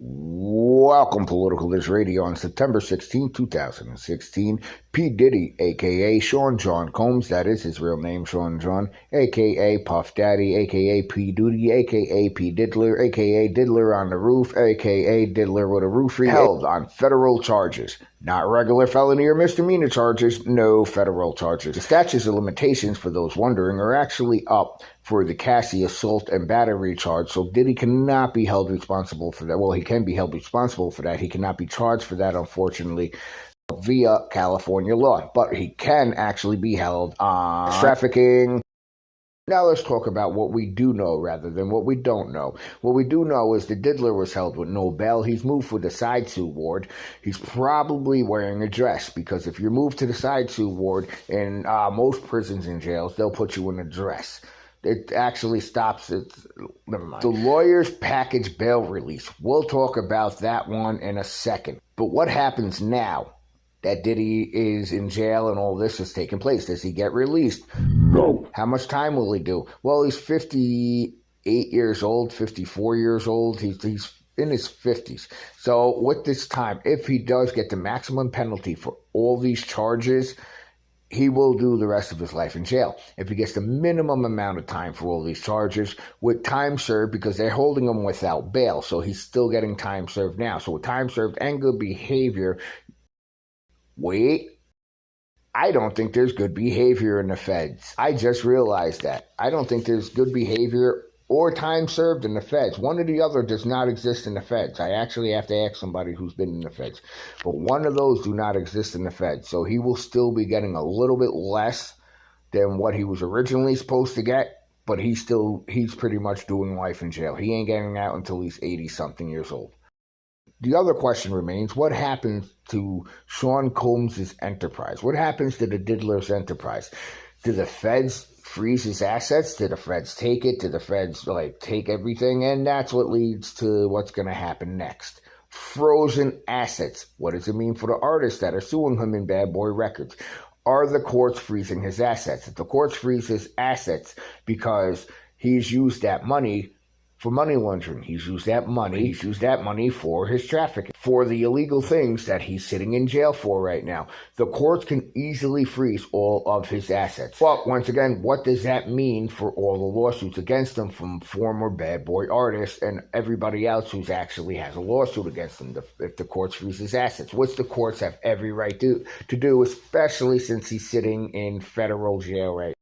Welcome, Political This Radio, on September 16, 2016. P. Diddy, a.k.a. Sean John Combs, that is his real name, Sean John, a.k.a. Puff Daddy, a.k.a. P. Diddy, a.k.a. P. Diddler, a.k.a. Diddler on the Roof, a.k.a. Diddler with a Roof, held on federal charges. Not regular felony or misdemeanor charges, no federal charges. The statutes of limitations, for those wondering, are actually up for the Cassie assault and battery charge, so Diddy cannot be held responsible for that. Well, he can be held responsible for that. He cannot be charged for that, unfortunately, via California law, but he can actually be held on trafficking. Now let's talk about what we do know rather than what we don't know. What we do know is the Diddler was held with no bail. He's moved for the side sue ward. He's probably wearing a dress, because if you're moved to the side sue ward in most prisons and jails, they'll put you in a dress. It actually stops it. Never mind. The lawyer's package bail release. We'll talk about that one in a second. But what happens now that Diddy is in jail and all this is taking place? Does he get released? No. How much time will he do? Well, he's 58 years old, 54 years old. He's in his 50s. So with this time, if he does get the maximum penalty for all these charges, he will do the rest of his life in jail. If he gets the minimum amount of time for all these charges, with time served, because they're holding him without bail, so he's still getting time served now. So with time served and good behavior, wait, I don't think there's good behavior in the feds. I just realized that. I don't think there's good behavior or time served in the feds. One or the other does not exist in the feds. I actually have to ask somebody who's been in the feds. But one of those do not exist in the feds. So he will still be getting a little bit less than what he was originally supposed to get. But he's pretty much doing life in jail. He ain't getting out until he's 80-something years old. The other question remains, what happens to Sean Combs' enterprise? What happens to the Diddler's enterprise? Do the feds freeze his assets? Do the feds take it? Do the feds take everything? And that's what leads to what's going to happen next. Frozen assets. What does it mean for the artists that are suing him in Bad Boy Records? Are the courts freezing his assets? If the courts freeze his assets because he's used that money for money laundering, he's used that money for his trafficking, for the illegal things that he's sitting in jail for right now, the courts can easily freeze all of his assets. But once again, what does that mean for all the lawsuits against him from former Bad Boy artists and everybody else who's actually has a lawsuit against him if the courts freeze his assets? Which the courts have every right to do, especially since he's sitting in federal jail right now.